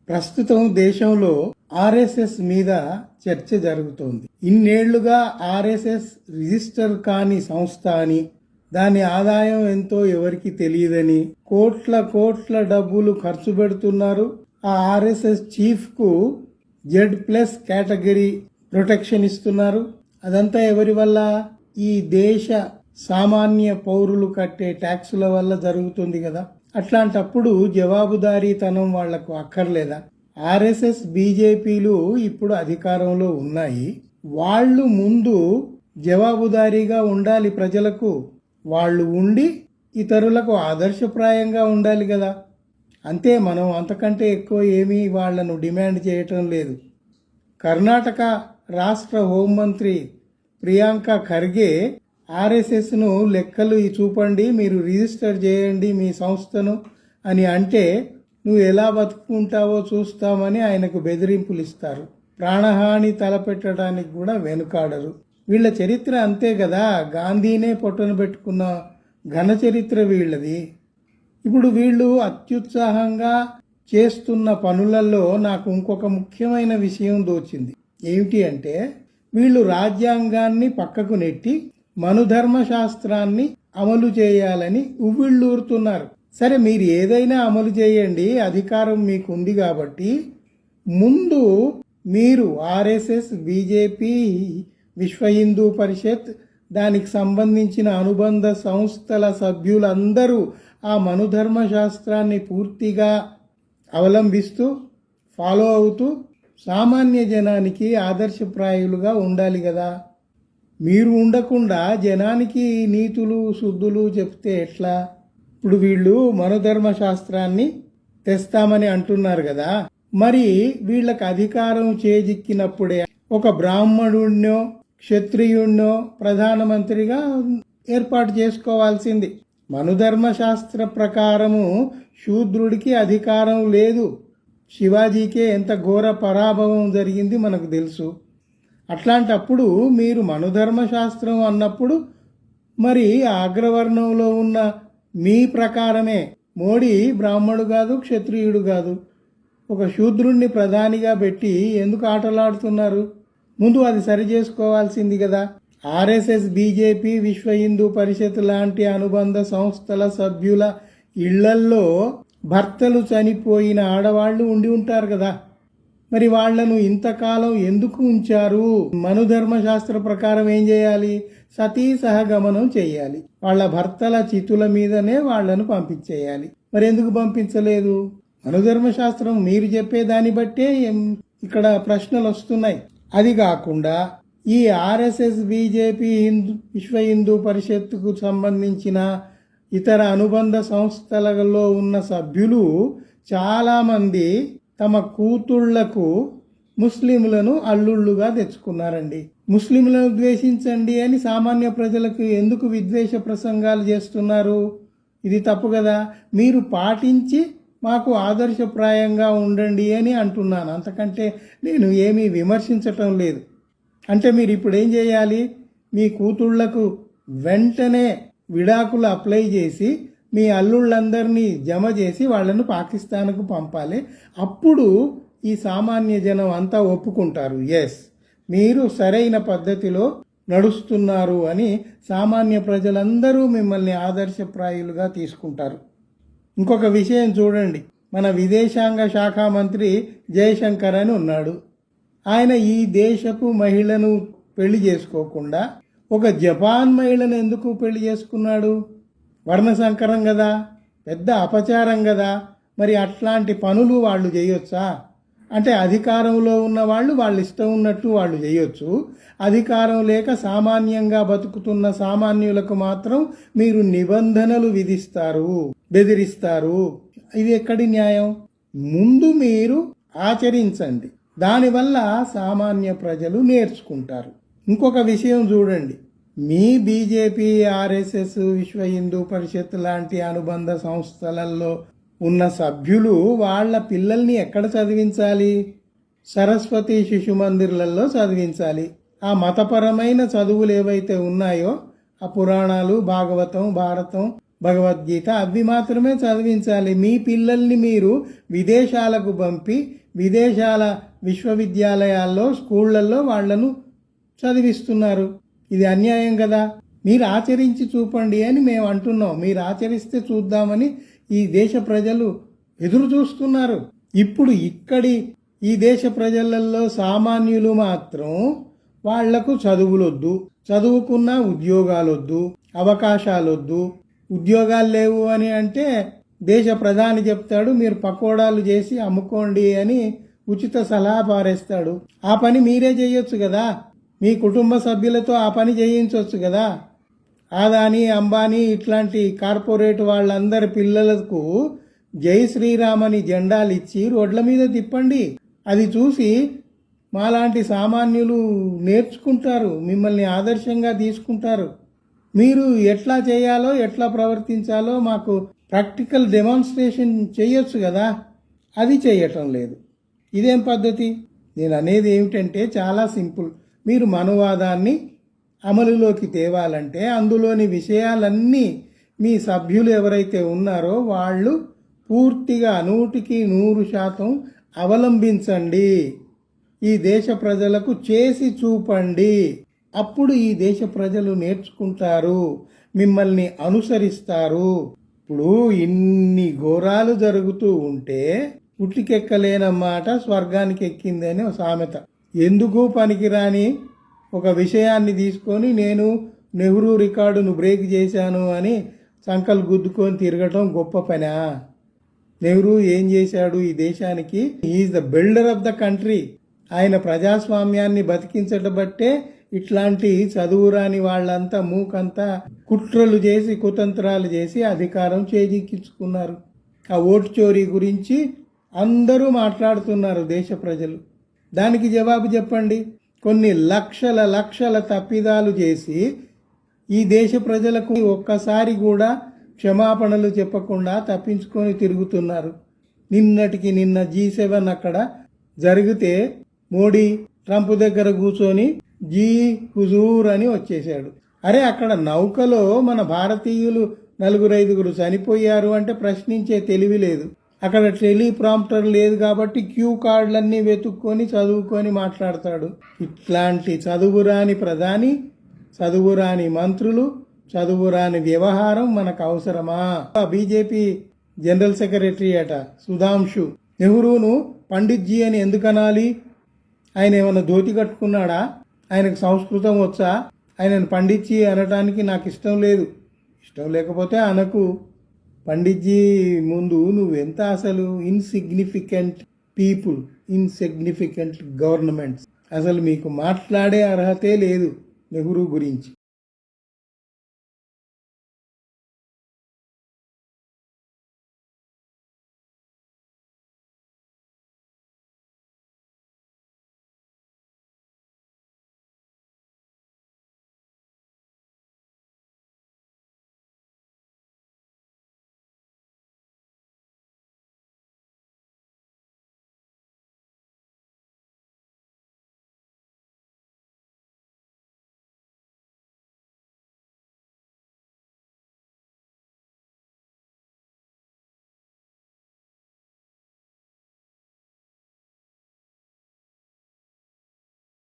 ప్రస్తుతం దేశంలో ఆర్ఎస్ఎస్ మీద చర్చ జరుగుతోంది. ఇన్నేళ్లుగా ఆర్ఎస్ఎస్ రిజిస్టర్ కాని సంస్థ అని, దాని ఆదాయం ఎంతో ఎవరికి తెలియదని, కోట్ల డబ్బులు ఖర్చు పెడుతున్నారు. ఆ ఆర్ఎస్ఎస్ చీఫ్ కు Z+ కేటగిరీ ప్రొటెక్షన్ ఇస్తున్నారు. అదంతా ఎవరి వల్ల? ఈ దేశ సామాన్య పౌరులు కట్టే ట్యాక్సుల వల్ల జరుగుతుంది కదా. అట్లాంటప్పుడు జవాబుదారీతనం వాళ్లకు అక్కర్లేదా? ఆర్ఎస్ఎస్ బీజేపీలు ఇప్పుడు అధికారంలో ఉన్నాయి. వాళ్ళు ముందు జవాబుదారీగా ఉండాలి ప్రజలకు. వాళ్ళు ఉండి ఇతరులకు ఆదర్శప్రాయంగా ఉండాలి కదా. అంతే, మనం అంతకంటే ఎక్కువ ఏమీ వాళ్లను డిమాండ్ చేయటం లేదు. కర్ణాటక రాష్ట్ర హోంమంత్రి ప్రియాంక ఖర్గే ఆర్ఎస్ఎస్ను లెక్కలు చూపండి, మీరు రిజిస్టర్ చేయండి మీ సంస్థను అని అంటే, నువ్వు ఎలా బతుకుంటావో చూస్తామని ఆయనకు బెదిరింపులు ఇస్తారు. ప్రాణహాని తలపెట్టడానికి కూడా వెనుకాడరు. వీళ్ళ చరిత్ర అంతే కదా. గాంధీనే పొట్టన పెట్టుకున్న ఘన చరిత్ర వీళ్ళది. ఇప్పుడు వీళ్ళు అత్యుత్సాహంగా చేస్తున్న పనులలో నాకు ఇంకొక ముఖ్యమైన విషయం దోచింది. ఏమిటి అంటే, వీళ్ళు రాజ్యాంగాన్ని పక్కకు నెట్టి మనుధర్మ శాస్త్రాన్ని అమలు చేయాలని ఉవ్విళ్ళూరుతున్నారు. సరే, మీరు ఏదైనా అమలు చేయండి, అధికారం మీకు ఉంది కాబట్టి. ముందు మీరు ఆర్ఎస్ఎస్, బీజేపీ, విశ్వ హిందూ పరిషత్, దానికి సంబంధించిన అనుబంధ సంస్థల సభ్యులందరూ ఆ మనుధర్మ శాస్త్రాన్ని పూర్తిగా అవలంబిస్తూ ఫాలో అవుతూ సామాన్య జనానికి ఆదర్శప్రాయులుగా ఉండాలి కదా. మీరు ఉండకుండా జనానికి నీతులు శుద్ధులు చెప్తే ఎట్లా? ఇప్పుడు వీళ్ళు మనుధర్మ శాస్త్రాన్ని తెస్తామని అంటున్నారు కదా. మరి వీళ్ళకి అధికారం చేజిక్కినప్పుడే ఒక బ్రాహ్మణుడినో క్షత్రియుడినో ప్రధానమంత్రిగా ఏర్పాటు చేసుకోవాల్సింది. మనుధర్మ శాస్త్ర ప్రకారము శూద్రుడికి అధికారం లేదు. శివాజీకే ఎంత ఘోర పరాభవం జరిగింది మనకు తెలుసు. అట్లాంటప్పుడు మీరు మనుధర్మ శాస్త్రం అన్నప్పుడు మరి అగ్రవర్ణంలో ఉన్న మీ ప్రకారమే, మోడీ బ్రాహ్మణుడు కాదు, క్షత్రియుడు కాదు, ఒక శూద్రుణ్ణి ప్రధానిగా పెట్టి ఎందుకు ఆటలాడుతున్నారు? ముందు అది సరి చేసుకోవాల్సింది కదా. ఆర్ఎస్ఎస్, బీజేపీ, విశ్వ హిందూ పరిషత్ లాంటి అనుబంధ సంస్థల సభ్యుల ఇళ్లల్లో భర్తలు చనిపోయిన ఆడవాళ్లు ఉండి ఉంటారు కదా. మరి వాళ్లను ఇంతకాలం ఎందుకు ఉంచారు? మనుధర్మ శాస్త్ర ప్రకారం ఏం చేయాలి? సతీ సహగమనం చేయాలి. వాళ్ళ భర్తల చితుల మీదనే వాళ్లను పంపించేయాలి. మరి ఎందుకు పంపించలేదు? మనుధర్మ శాస్త్రం మీరు చెప్పే దాన్ని బట్టే ఇక్కడ ప్రశ్నలు వస్తున్నాయి. అది కాకుండా ఈ ఆర్ఎస్ఎస్, బీజేపీ, విశ్వ హిందూ పరిషత్తుకు సంబంధించిన ఇతర అనుబంధ సంస్థలలో ఉన్న సభ్యులు చాలామంది తమ కూతుళ్లకు ముస్లింలను అల్లుళ్ళుగా తెచ్చుకున్నారండి. ముస్లింలను ద్వేషించండి అని సామాన్య ప్రజలకు ఎందుకు విద్వేష ప్రసంగాలు చేస్తున్నారు? ఇది తప్పు కదా. మీరు పాటించి మాకు ఆదర్శప్రాయంగా ఉండండి అని అంటున్నాను. అంతకంటే నేను ఏమీ విమర్శించటం లేదు. అంటే మీరు ఇప్పుడు ఏం చేయాలి? మీ కూతుళ్లకు వెంటనే విడాకులు అప్లై చేసి మీ అల్లుళ్ళందరినీ జమ చేసి వాళ్లను పాకిస్తాన్కు పంపాలి. అప్పుడు ఈ సామాన్య జనం అంతా ఒప్పుకుంటారు, ఎస్ మీరు సరైన పద్ధతిలో నడుస్తున్నారు అని. సామాన్య ప్రజలందరూ మిమ్మల్ని ఆదర్శప్రాయులుగా తీసుకుంటారు. ఇంకొక విషయం చూడండి, మన విదేశాంగ శాఖ మంత్రి జయశంకర్ అని ఉన్నాడు. ఆయన ఈ దేశపు మహిళను పెళ్లి చేసుకోకుండా ఒక జపాన్ మహిళను ఎందుకు పెళ్లి చేసుకున్నాడు? వర్ణ సంకరం కదా, పెద్ద అపచారం కదా. మరి అట్లాంటి పనులు వాళ్ళు చేయొచ్చా? అంటే అధికారంలో ఉన్న వాళ్ళు వాళ్ళ ఇష్టం ఉన్నట్టు వాళ్ళు చేయొచ్చు. అధికారం లేక సామాన్యంగా బతుకుతున్న సామాన్యులకు మాత్రం మీరు నిబంధనలు విధిస్తారు, బెదిరిస్తారు. ఇది ఎక్కడి న్యాయం? ముందు మీరు ఆచరించండి, దానివల్ల సామాన్య ప్రజలు నేర్చుకుంటారు. ఇంకొక విషయం చూడండి, మీ బీజేపీ, ఆర్ఎస్ఎస్, విశ్వ హిందూ పరిషత్ లాంటి అనుబంధ సంస్థలలో ఉన్న సభ్యులు వాళ్ళ పిల్లల్ని ఎక్కడ చదివించాలి? సరస్వతి శిశు మందిర్లలో చదివించాలి. ఆ మతపరమైన చదువులు ఏవైతే ఉన్నాయో, ఆ పురాణాలు, భాగవతం, భారతం, భగవద్గీత అవి మాత్రమే చదివించాలి. మీ పిల్లల్ని మీరు విదేశాలకు పంపి విదేశాల విశ్వవిద్యాలయాల్లో స్కూళ్లలో వాళ్లను చదివిస్తున్నారు. ఇది అన్యాయం కదా. మీరు ఆచరించి చూపండి అని మేము అంటున్నాం. మీరు ఆచరిస్తే చూద్దామని ఈ దేశ ప్రజలు ఎదురు చూస్తున్నారు. ఇప్పుడు ఈ దేశ ప్రజలలో సామాన్యులు మాత్రం వాళ్లకు చదువులొద్దు, చదువుకున్న ఉద్యోగాలొద్దు, అవకాశాలొద్దు. ఉద్యోగాలు లేవు అని అంటే దేశ ప్రధాని చెప్తాడు మీరు పకోడాలు చేసి అమ్ముకోండి అని ఉచిత సలహా పారేస్తాడు. ఆ పని మీరే చేయొచ్చు కదా. మీ కుటుంబ సభ్యులతో ఆ పని చేయించవచ్చు కదా. ఆదాని, అంబానీ ఇట్లాంటి కార్పొరేట్ వాళ్ళందరి పిల్లలకు జై శ్రీరామ్ అని జెండాలు ఇచ్చి రోడ్ల మీద తిప్పండి. అది చూసి మాలాంటి సామాన్యులు నేర్చుకుంటారు, మిమ్మల్ని ఆదర్శంగా తీసుకుంటారు. మీరు ఎట్లా చేయాలో ఎట్లా ప్రవర్తించాలో మాకు ప్రాక్టికల్ డెమాన్స్ట్రేషన్ చేయొచ్చు కదా. అది చేయటం లేదు. ఇదేం పద్ధతి? నేను అనేది ఏమిటంటే చాలా సింపుల్. మీరు మనువాదాన్ని అమలులోకి తేవాలంటే అందులోని విషయాలన్నీ మీ సభ్యులు ఎవరైతే ఉన్నారో వాళ్ళు పూర్తిగా 100% అవలంబించండి. ఈ దేశ ప్రజలకు చేసి చూపండి. అప్పుడు ఈ దేశ ప్రజలు నేర్చుకుంటారు, మిమ్మల్ని అనుసరిస్తారు. ఇప్పుడు ఇన్ని ఘోరాలు జరుగుతూ ఉంటే పుట్టికెక్కలేనమాట స్వర్గానికి ఎక్కింది అని ఒక సామెత. ఎందుకు పనికిరాని ఒక విషయాన్ని తీసుకొని నేను నెహ్రూ రికార్డును బ్రేక్ చేశాను అని సంకలు గుద్దుకొని తిరగటం గొప్ప పనా? నెహ్రూ ఏం చేశాడు ఈ దేశానికి? Is the builder of the country. ఆయన ప్రజాస్వామ్యాన్ని బతికించబట్టే ఇట్లాంటి చదువురాని వాళ్ళంతా మూకంతా కుట్రలు చేసి కుతంత్రాలు చేసి అధికారం చేజిక్కించుకున్నారు. ఆ ఓటు చోరీ గురించి అందరూ మాట్లాడుతున్నారు దేశ ప్రజలు. దానికి జవాబు చెప్పండి. కొన్ని లక్షల తప్పిదాలు చేసి ఈ దేశ ప్రజలకు ఒక్కసారి కూడా క్షమాపణలు చెప్పకుండా తప్పించుకొని తిరుగుతున్నారు. నిన్నటికి నిన్న G7 అక్కడ జరిగితే మోడీ ట్రంప్ దగ్గర కూర్చొని జీ హుజూర్ అని వచ్చేశాడు. అరే అక్కడ నౌకలో మన భారతీయులు 4-5 చనిపోయారు అంటే ప్రశ్నించే తెలివి లేదు. అక్కడ టెలిప్రాంప్టర్ లేదు కాబట్టి క్యూ కార్డులన్నీ వెతుక్కొని చదువుకొని మాట్లాడతాడు. ఇట్లాంటి చదువురాని ప్రధాని, చదువురాని మంత్రులు, చదువురాని వ్యవహారం మనకు అవసరమా? బీజేపీ జనరల్ సెక్రటరీ అట సుధాంశు నెహ్రూను పండిట్జీ అని ఎందుకు అనాలి? ఆయన ఏమైనా ధోతి కట్టుకున్నాడా? ఆయనకు సంస్కృతం వచ్చా? ఆయనను పండిట్జీ అనటానికి నాకు ఇష్టం లేదు. ఇష్టం లేకపోతే అనకు. పండిట్జీ ముందు నువ్వెంత అసలు ఇన్సిగ్నిఫికెంట్ పీపుల్, ఇన్సిగ్నిఫికెంట్ గవర్నమెంట్స్. అసలు మీకు మాట్లాడే అర్హతే లేదు నెహ్రూ గురించి.